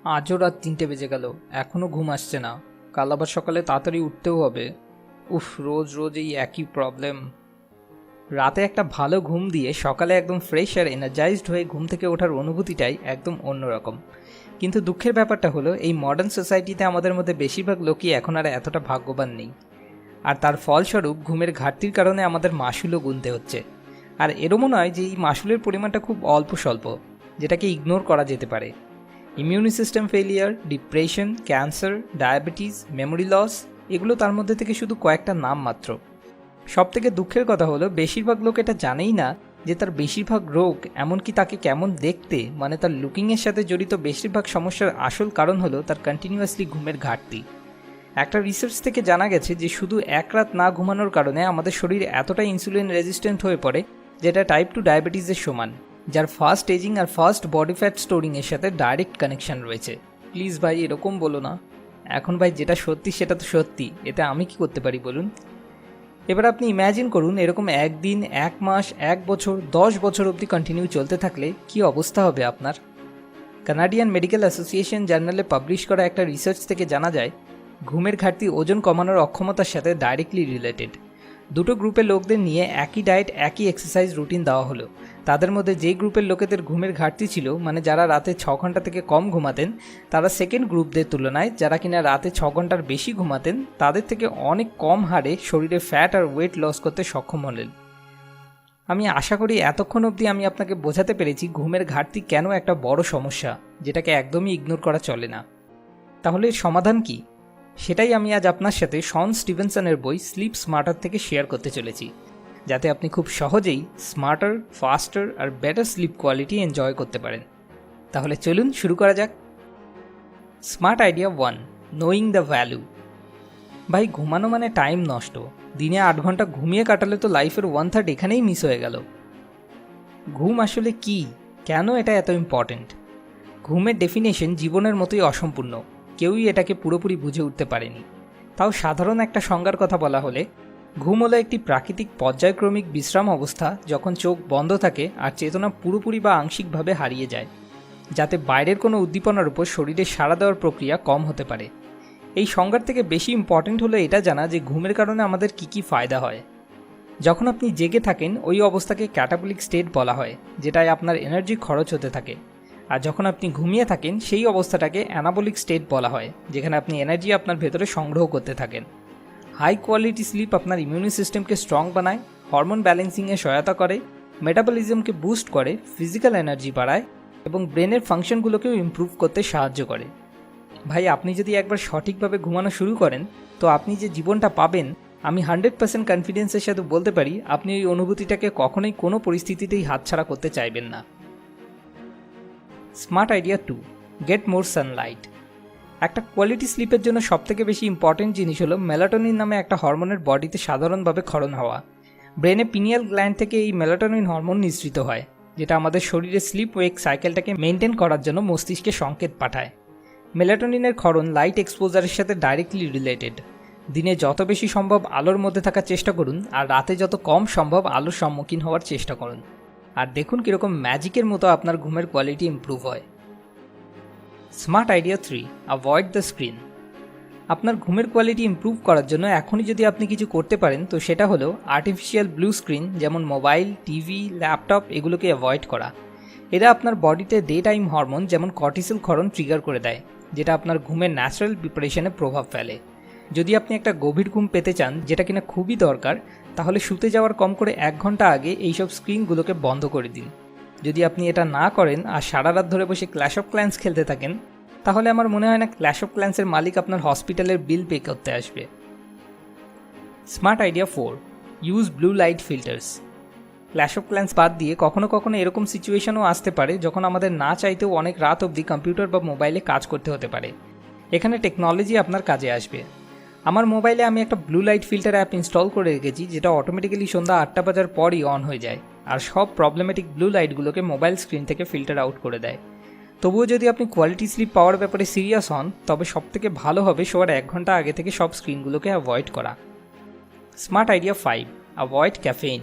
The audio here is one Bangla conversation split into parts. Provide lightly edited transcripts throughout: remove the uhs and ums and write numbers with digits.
আজও রাত ৩টে বেজে গেল, এখনও ঘুম আসছে না। কাল আবার সকালে তাড়াতাড়ি উঠতেও হবে। উফ, রোজ রোজ এই একই প্রবলেম। রাতে একটা ভালো ঘুম দিয়ে সকালে একদম ফ্রেশ আর এনার্জাইজড হয়ে ঘুম থেকে ওঠার অনুভূতিটাই একদম অন্যরকম। কিন্তু দুঃখের ব্যাপারটা হলো, এই মডার্ন সোসাইটিতে আমাদের মধ্যে বেশিরভাগ লোকই এখন আর এতটা ভাগ্যবান নেই। আর তার ফলস্বরূপ ঘুমের ঘাটতির কারণে আমাদের মাসুলও গুনতে হচ্ছে। আর এরমও নয় যে এই মাসুলের পরিমাণটা খুব অল্প স্বল্প, যেটাকে ইগনোর করা যেতে পারে। Immune system failure, depression, cancer, diabetes, memory loss, এগুলো তার মধ্যে থেকে শুধু কয়েকটা নাম মাত্র। সবথেকে দুঃখের কথা হলো, বেশিরভাগ লোক এটা জানেই না যে তার বেশিরভাগ রোগ, এমনকি তাকে কেমন দেখতে, মানে তার লুকিংয়ের সাথে জড়িত বেশিরভাগ সমস্যার আসল কারণ হলো তার কন্টিনিউয়াসলি ঘুমের ঘাটতি। একটা রিসার্চ থেকে জানা গেছে যে শুধু এক রাত না ঘুমানোর কারণে আমাদের শরীর এতটা ইনসুলিন রেজিস্ট্যান্ট হয়ে পড়ে, যেটা টাইপ 2 ডায়াবেটিসের সমান, যার ফাস্ট এজিং আর ফাস্ট বডি ফ্যাট স্টোরিংয়ের সাথে ডাইরেক্ট কানেকশন রয়েছে। প্লিজ ভাই, এরকম বলো না। এখন ভাই, যেটা সত্যি সেটা তো সত্যি, এতে আমি কি করতে পারি বলুন? এবার আপনি ইম্যাজিন করুন, এরকম একদিন, এক মাস, এক বছর, 10 বছর অবধি কন্টিনিউ চলতে থাকলে কি অবস্থা হবে আপনার। কানাডিয়ান মেডিকেল অ্যাসোসিয়েশন জার্নালে পাবলিশ করা একটা রিসার্চ থেকে জানা যায়, ঘুমের ঘাটতি ওজন কমানোর অক্ষমতার সাথে ডাইরেক্টলি রিলেটেড। দুটো গ্রুপের লোকদের নিয়ে একই ডায়েট, একই এক্সারসাইজ রুটিন দেওয়া হলো। তাদের মধ্যে যেই গ্রুপের লোকেদের ঘুমের ঘাটতি ছিল, মানে যারা রাতে 6 ঘন্টা থেকে কম ঘুমাতেন, তারা সেকেন্ড গ্রুপদের তুলনায় যারা কিনা রাতে 6 ঘন্টার বেশি ঘুমাতেন, তাদের থেকে অনেক কম হারে শরীরে ফ্যাট আর ওয়েট লস করতে সক্ষম হলেন। আমি আশা করি এতক্ষণ অবধি আমি আপনাকে বোঝাতে পেরেছি ঘুমের ঘাটতি কেন একটা বড় সমস্যা, যেটাকে একদমই ইগনোর করা চলে না। তাহলে এর সমাধান কি? সেটাই আমি আজ আপনার সাথে শন স্টিভেনসনের বই স্লিপ স্মার্টার থেকে শেয়ার করতে চলেছি, যাতে আপনি খুব সহজেই স্মার্টার, ফাস্টার আর বেটার স্লিপ কোয়ালিটি এনজয় করতে পারেন। তাহলে চলুন শুরু করা যাক। Smart idea 1, knowing the value. ভাই, ঘুমানো মানে টাইম নষ্ট। দিনে 8 ঘন্টা ঘুমিয়ে কাটালে তো লাইফের 1/3 এখানেই মিস হয়ে গেল। ঘুম আসলে কি, কেন এটা এত ইম্পর্টেন্ট? ঘুমের ডেফিনেশন জীবনের মতোই অসম্পূর্ণ, কেউই এটাকে পুরোপুরি বুঝে উঠতে পারেনি। তাও সাধারণ একটা সংজ্ঞার কথা বলা হলে, ঘুম হলো একটি প্রাকৃতিক পর্যায়ক্রমিক বিশ্রাম অবস্থা যখন চোখ বন্ধ থাকে আর চেতনা পুরোপুরি বা আংশিকভাবে হারিয়ে যায়, যাতে বাইরের কোনো উদ্দীপনার উপর শরীরে সাড়া দেওয়ার প্রক্রিয়া কম হতে পারে। এই সংজ্ঞার থেকে বেশি ইম্পর্টেন্ট হলো এটা জানা যে ঘুমের কারণে আমাদের কী ফায়দা হয়। যখন আপনি জেগে থাকেন, ওই অবস্থাকে ক্যাটাবলিক স্টেট বলা হয়, যেটায় আপনার এনার্জি খরচ হতে থাকে। আর যখন আপনি ঘুমিয়ে থাকেন, সেই অবস্থাটাকে অ্যানাবলিক স্টেট বলা হয়, যেখানে আপনি এনার্জি আপনার ভেতরে সংগ্রহ করতে থাকেন। হাই কোয়ালিটি স্লিপ আপনার ইমিউনি সিস্টেমকে স্ট্রং বানায়, হরমোন ব্যালেন্সিংয়ে সহায়তা করে, মেটাবলিজমকে বুস্ট করে, ফিজিক্যাল এনার্জি বাড়ায় এবং ব্রেনের ফাংশনগুলোকেও ইমপ্রুভ করতে সাহায্য করে। ভাই, আপনি যদি একবার সঠিকভাবে ঘুমানো শুরু করেন, তো আপনি যে জীবনটা পাবেন, আমি 100% কনফিডেন্সের সাথে বলতে পারি আপনি এই অনুভূতিটাকে কখনোই কোনো পরিস্থিতিতেই হাতছাড়া করতে চাইবেন না। Smart idea 2, get more Sunlight. একটা কোয়ালিটি স্লিপের জন্য সবথেকে বেশি ইম্পর্টেন্ট জিনিস হলো মেলাটোনিন নামে একটা হরমোনের বডিতে সাধারণভাবে ক্ষরণ হওয়া। ব্রেনে পিনিয়াল গ্ল্যান্ড থেকে এই মেলাটোনিন হরমোন নিঃসৃত হয়, যেটা আমাদের শরীরে স্লিপ ওয়েক সাইকেলটাকে মেনটেন করার জন্য মস্তিষ্কে সংকেত পাঠায়। মেলাটোনিনের ক্ষরণ লাইট এক্সপোজারের সাথে ডাইরেক্টলি রিলেটেড। দিনে যত বেশি সম্ভব আলোর মধ্যে থাকার চেষ্টা করুন, আর রাতে যত কম সম্ভব আলোর সম্মুখীন হওয়ার চেষ্টা করুন, আর দেখুন কীরকম ম্যাজিকের মতো আপনার ঘুমের কোয়ালিটি ইমপ্রুভ হয়। Smart idea 3, avoid the screen. আপনার ঘুমের কোয়ালিটি ইমপ্রুভ করার জন্য এখনই যদি আপনি কিছু করতে পারেন, তো সেটা হলো আর্টিফিশিয়াল ব্লু স্ক্রিন, যেমন মোবাইল, টিভি, ল্যাপটপ, এগুলোকে অ্যাভয়েড করা। এরা আপনার বডিতে ডে টাইম হরমোন যেমন কর্টিসল ক্ষরণ ট্রিগার করে দেয়, যেটা আপনার ঘুমের ন্যাচারাল প্রিপারেশনে প্রভাব ফেলে। যদি আপনি একটা গভীর ঘুম পেতে চান, যেটা কিনা খুবই দরকার, তাহলে শুতে যাওয়ার কম করে 1 ঘন্টা আগে এইসব স্ক্রিনগুলোকে বন্ধ করে দিন। যদি আপনি এটা না করেন আর সারা রাত ধরে বসে ক্ল্যাশ অফ ক্ল্যান্স খেলতে থাকেন, তাহলে আমার মনে হয় না ক্ল্যাশ অফ ক্ল্যান্সের মালিক আপনার হসপিটালের বিল পে করতে আসবে। Smart idea 4, use blue light filters. Clash of clans বাদ দিয়ে কখনো কখনো এরকম সিচুয়েশনও আসতে পারে যখন আমাদের না চাইতেও অনেক রাত অবধি কম্পিউটার বা মোবাইলে কাজ করতে হতে পারে। এখানে টেকনোলজি আপনার কাজে আসবে। আমার মোবাইলে আমি একটা blue light filter app install করে রেখেছি, যেটা অটোমেটিক্যালি সন্ধ্যা 8টা বাজার পরই অন হয়ে যায় আর সব প্রবলেমেটিক ব্লু লাইটগুলোকে মোবাইল স্ক্রিন থেকে ফিল্টার আউট করে দেয়। তবুও যদি আপনি কোয়ালিটি স্লিপ পাওয়ার ব্যাপারে সিরিয়াস হন, তবে সবথেকে ভালো হবে শোয়ার 1 ঘন্টা আগে থেকে সব স্ক্রিনগুলোকে অ্যাভয়েড করা। Smart idea 5, avoid caffeine.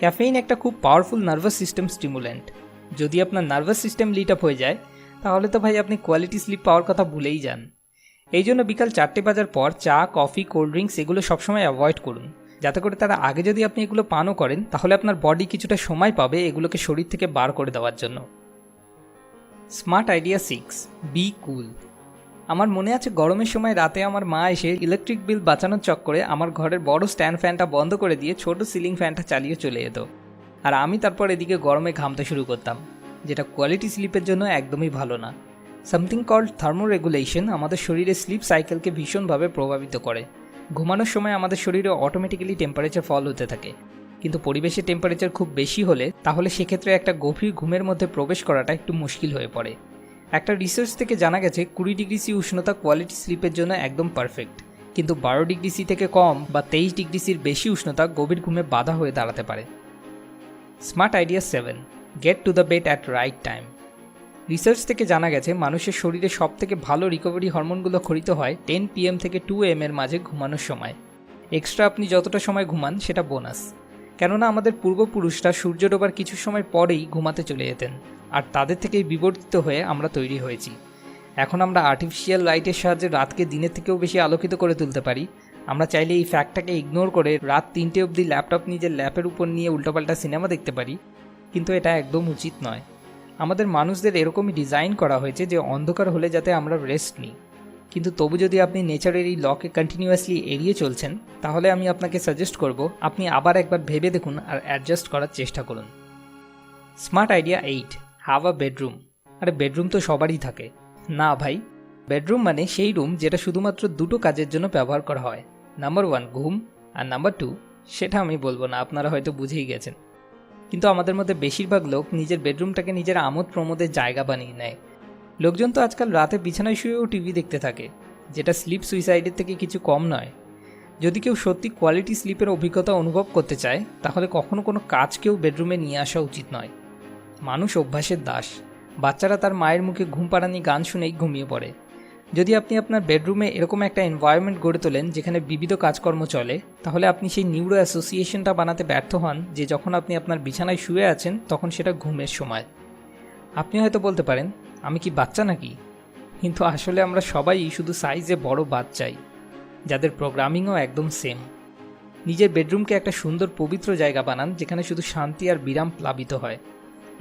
Caffeine একটা খুব পাওয়ারফুল নার্ভাস সিস্টেম স্টিমুল্যান্ট। যদি আপনার নার্ভাস সিস্টেম লিট আপ হয়ে যায়, তাহলে তো ভাই আপনি কোয়ালিটি স্লিপ পাওয়ার কথা ভুলেই যান। এই জন্য বিকাল 4টে বাজার পর চা, কফি, কোল্ড ড্রিঙ্কস এগুলো সবসময় অ্যাভয়েড করুন, যাতে করে তার আগে যদি আপনি এগুলো পানও করেন তাহলে আপনার বডি কিছুটা সময় পাবে এগুলোকে শরীর থেকে বার করে দেওয়ার জন্য। স্মার্ট আইডিয়া 6, বি কুল। আমার মনে আছে গরমের সময় রাতে আমার মা এসে ইলেকট্রিক বিল বাঁচানোর চক্করে আমার ঘরের বড় স্ট্যান্ড ফ্যানটা বন্ধ করে দিয়ে ছোট সিলিং ফ্যানটা চালিয়ে চলে যেত, আর আমি তারপর এদিকে গরমে ঘামতে শুরু করতাম, যেটা কোয়ালিটি স্লিপের জন্য একদমই ভালো না। সামথিং কল্ড থার্মোরেগুলেশন আমাদের শরীরে স্লিপ সাইকেলকে ভীষণভাবে প্রভাবিত করে। ঘুমানোর সময় আমাদের শরীরে অটোমেটিক্যালি টেম্পারেচার ফল হতে থাকে, কিন্তু পরিবেশের টেম্পারেচার খুব বেশি হলে তাহলে সেক্ষেত্রে একটা গভীর ঘুমের মধ্যে প্রবেশ করাটা একটু মুশকিল হয়ে পড়ে। একটা রিসার্চ থেকে জানা গেছে 20 ডিগ্রি সি উষ্ণতা কোয়ালিটি স্লিপের জন্য একদম পারফেক্ট, কিন্তু 12 ডিগ্রি সি থেকে কম বা 23 ডিগ্রি সির বেশি উষ্ণতা গভীর ঘুমে বাধা হয়ে দাঁড়াতে পারে। Smart idea 7, get to the bed at right time. Research থেকে জানা গেছে মানুষের শরীরে সবথেকে ভালো রিকভারি হরমোনগুলো ক্ষরিত হয় 10 PM থেকে 2 AM এর মাঝে ঘুমানোর সময়। এক্সট্রা আপনি যতটা সময় ঘুমান সেটা বোনাস, কেননা আমাদের পূর্বপুরুষরা সূর্য ডোবার কিছু সময় পরেই ঘুমাতে চলে যেতেন, আর তাদের থেকেই বিবর্তিত হয়ে আমরা তৈরি হয়েছি। এখন আমরা আর্টিফিশিয়াল লাইটের সাহায্যে রাতকে দিনের থেকেও বেশি আলোকিত করে তুলতে পারি। আমরা চাইলে এই ফ্যাক্টটাকে ইগনোর করে রাত 3টে অবধি ল্যাপটপ নিজের ল্যাপের উপর নিয়ে উল্টোপাল্টা সিনেমা দেখতে পারি, কিন্তু এটা একদম উচিত নয়। আমাদের মানুষদের এরকমই ডিজাইন করা হয়েছে যে অন্ধকার হলে যাতে আমরা রেস্ট নিই, কিন্তু তবু যদি আপনি নেচারের এই লকে কন্টিনিউয়াসলি এড়িয়ে চলছেন তাহলে আমি আপনাকে সাজেস্ট করব আপনি আবার একবার ভেবে দেখুন আর অ্যাডজাস্ট করার চেষ্টা করুন। Smart idea 8, have a bedroom. আরে বেডরুম তো সবারই থাকে। না ভাই, বেডরুম মানে সেই রুম যেটা শুধুমাত্র দুটো কাজের জন্য ব্যবহার করা হয়। নাম্বার 1 ঘুম, আর নাম্বার 2 সেটা আমি বলবো না, আপনারা হয়তো বুঝেই গেছেন। কিন্তু আমাদের মধ্যে বেশিরভাগ লোক নিজের বেডরুমটাকে নিজের আমোদ প্রমোদের জায়গা বানিয়ে নেয়। লোকজন তো আজকাল রাতে বিছানায় শুয়েও টিভি দেখতে থাকে, যেটা স্লিপ সুইসাইডের থেকে কিছু কম নয়। যদি কেউ সত্যি কোয়ালিটি স্লিপের অভিজ্ঞতা অনুভব করতে চায় তাহলে কখনো কোনো কাজকেও বেডরুমে নিয়ে আসা উচিত নয়। মানুষ অভ্যাসের দাস। বাচ্চারা তার মায়ের মুখে ঘুম পাড়ানি গান শুনেই ঘুমিয়ে পড়ে। যদি আপনি আপনার বেডরুমে এরকম একটা এনভায়রনমেন্ট গড়ে তোলেন যেখানে বিবিধ কাজকর্ম চলে, তাহলে আপনি সেই নিউরো অ্যাসোসিয়েশনটা বানাতে ব্যর্থ হন যে যখন আপনি আপনার বিছানায় শুয়ে আছেন তখন সেটা ঘুমের সময়। আপনি হয়তো বলতে পারেন, আমি কি বাচ্চা নাকি? কিন্তু আসলে আমরা সবাই শুধু সাইজে বড় বাচ্চাই, যাদের প্রোগ্রামিংও একদম সেম। নিজের বেডরুমকে একটা সুন্দর পবিত্র জায়গা বানান যেখানে শুধু শান্তি আর বিরাম প্লাবিত হয়।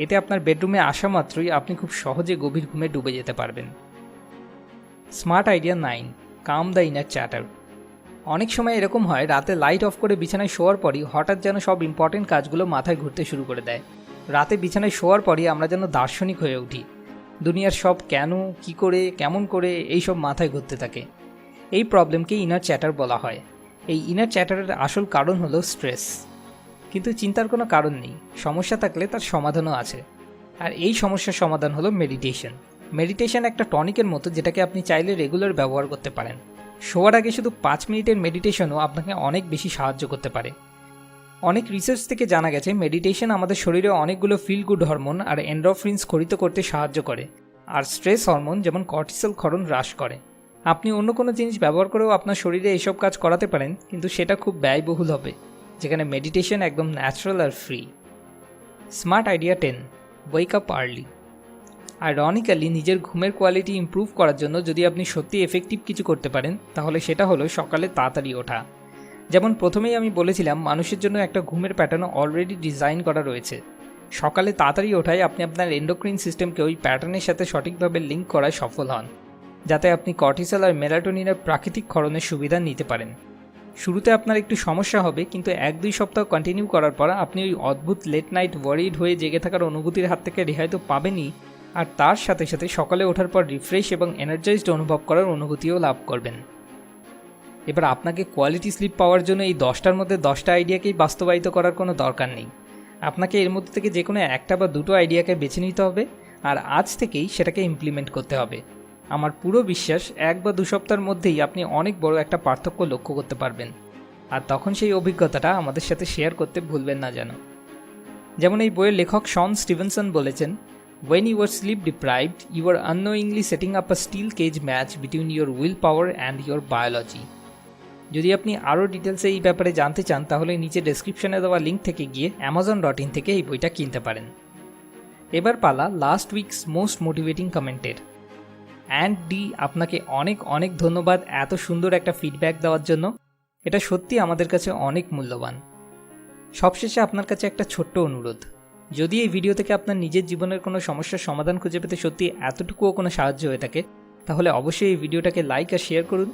এতে আপনার বেডরুমে আসা মাত্রই আপনি খুব সহজে গভীর ঘুমে ডুবে যেতে পারবেন। Smart idea 9, calm the inner chatter. অনেক সময় এরকম হয় রাতে লাইট অফ করে বিছানায় শোয়ার পরই হঠাৎ যেন সব ইম্পর্টেন্ট কাজগুলো মাথায় ঘুরতে শুরু করে দেয়। রাতে বিছানায় শোয়ার পরই আমরা যেন দার্শনিক হয়ে উঠি। দুনিয়ার সব কেন, কি করে, কেমন করে এইসব মাথায় ঘুরতে থাকে। এই প্রবলেমকে ইনার চ্যাটার বলা হয়। এই ইনার চ্যাটারের আসল কারণ হলো স্ট্রেস। কিন্তু চিন্তার কোনো কারণ নেই, সমস্যা থাকলে তার সমাধানও আছে। আর এই সমস্যার সমাধান হলো মেডিটেশন। মেডিটেশন একটা টনিকের মতো যেটাকে আপনি চাইলে রেগুলার ব্যবহার করতে পারেন। শোয়ার আগে শুধু 5 মিনিটের মেডিটেশনও আপনাকে অনেক বেশি সাহায্য করতে পারে। অনেক রিসার্চ থেকে জানা গেছে মেডিটেশন আমাদের শরীরে অনেকগুলো ফিল গুড হরমোন আর এন্ডোরফিনস খরিত করতে সাহায্য করে, আর স্ট্রেস হরমোন যেমন কর্টিসল ক্ষরণ হ্রাস করে। আপনি অন্য কোনো জিনিস ব্যবহার করেও আপনার শরীরে এইসব কাজ করাতে পারেন, কিন্তু সেটা খুব ব্যয়বহুল হবে, যেখানে মেডিটেশন একদম ন্যাচারাল আর free. Smart idea 10, wake up early. Ironically নিজের ঘুমের কোয়ালিটি ইমপ্রুভ করার জন্য যদি আপনি সত্যি এফেক্টিভ কিছু করতে পারেন তাহলে সেটা হলো সকালে তাড়াতাড়ি ওঠা। যেমন প্রথমেই আমি বলেছিলাম মানুষের জন্য একটা ঘুমের প্যাটার্ন অলরেডি ডিজাইন করা রয়েছে। সকালে তাড়াতাড়ি ওঠায় আপনি আপনার এন্ডোক্রিন সিস্টেমকে ওই প্যাটার্নের সাথে সঠিকভাবে লিঙ্ক করায় সফল হন, যাতে আপনি কর্টিসল আর মেলাটোনিনের প্রাকৃতিক ক্ষরণের সুবিধা নিতে পারেন। শুরুতে আপনার একটু সমস্যা হবে, কিন্তু 1-2 সপ্তাহ কন্টিনিউ করার পর আপনি ওই অদ্ভুত লেট নাইট ওয়ারিড হয়ে জেগে থাকার অনুভূতির হাত থেকে রেহাই তো পাবেনই, আর তার সাথে সাথে সকালে ওঠার পর রিফ্রেশ এবং এনার্জাইজড অনুভব করার অনুভূতিও লাভ করবেন। এবার আপনাকে কোয়ালিটি স্লিপ পাওয়ার জন্য এই 10টার মধ্যে 10টা আইডিয়াকেই বাস্তবায়িত করার কোনো দরকার নেই। আপনাকে এর মধ্যে থেকে যে কোনো একটা বা দুটো আইডিয়াকে বেছে নিতে হবে, আর আজ থেকেই সেটাকে ইমপ্লিমেন্ট করতে হবে। আমার পুরো বিশ্বাস 1 বা 2 সপ্তাহের মধ্যেই আপনি অনেক বড় একটা পার্থক্য লক্ষ্য করতে পারবেন, আর তখন সেই অভিজ্ঞতাটা আমাদের সাথে শেয়ার করতে ভুলবেন না যেন। যেমন এই বইয়ের লেখক শন স্টিভেনসন বলেছেন, When you are sleep deprived, you are unknowingly setting up a steel cage match between your willpower and your biology. যদি আপনি আরও ডিটেলসে এই ব্যাপারে জানতে চান তাহলে নিচে ডেসক্রিপশনে দেওয়া লিঙ্ক থেকে গিয়ে amazon.in থেকে এই বইটা কিনতে পারেন। এবার পালা লাস্ট উইকস মোস্ট মোটিভেটিং কমেন্টের। অ্যান্ড ডি, আপনাকে অনেক অনেক ধন্যবাদ এত সুন্দর একটা ফিডব্যাক দেওয়ার জন্য। এটা সত্যি আমাদের কাছে অনেক মূল্যবান। সবশেষে আপনার কাছে একটা ছোট্ট অনুরোধ, যদি এই ভিডিও থেকে আপনার নিজের জীবনের কোনো সমস্যার সমাধান খুঁজে পেতে সত্যি এতটুকুও কোনো সাহায্য হয়ে থাকে, তাহলে অবশ্যই এই ভিডিওটাকে লাইক আর শেয়ার করুন।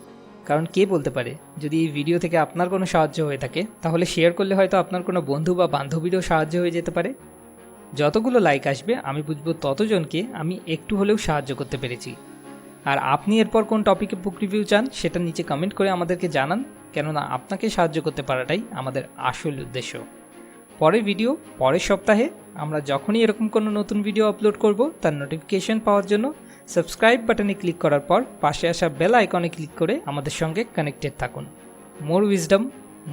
কারণ কে বলতে পারে, যদি এই ভিডিও থেকে আপনার কোনো সাহায্য হয়ে থাকে তাহলে শেয়ার করলে হয়তো আপনার কোনো বন্ধু বা বান্ধবীরও সাহায্য হয়ে যেতে পারে। যতগুলো লাইক আসবে আমি বুঝবো ততজনকে আমি একটু হলেও সাহায্য করতে পেরেছি। আর আপনি এরপর কোন টপিকে বুক রিভিউ চান সেটা নিচে কমেন্ট করে আমাদেরকে জানান, কেননা আপনাকে সাহায্য করতে পারাটাই আমাদের আসল উদ্দেশ্য। পরের ভিডিও পরের সপ্তাহে। আমরা যখনই এরকম কোনো নতুন ভিডিও আপলোড করব তার নোটিফিকেশন পাওয়ার জন্য সাবস্ক্রাইব বাটনে ক্লিক করার পর পাশে আসা বেল আইকনে ক্লিক করে আমাদের সঙ্গে কানেক্টেড থাকুন। মোর উইজডম,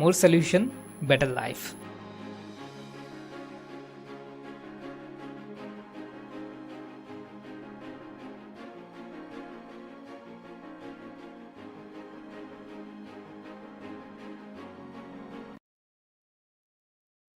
মোর সলিউশন, বেটার লাইফ।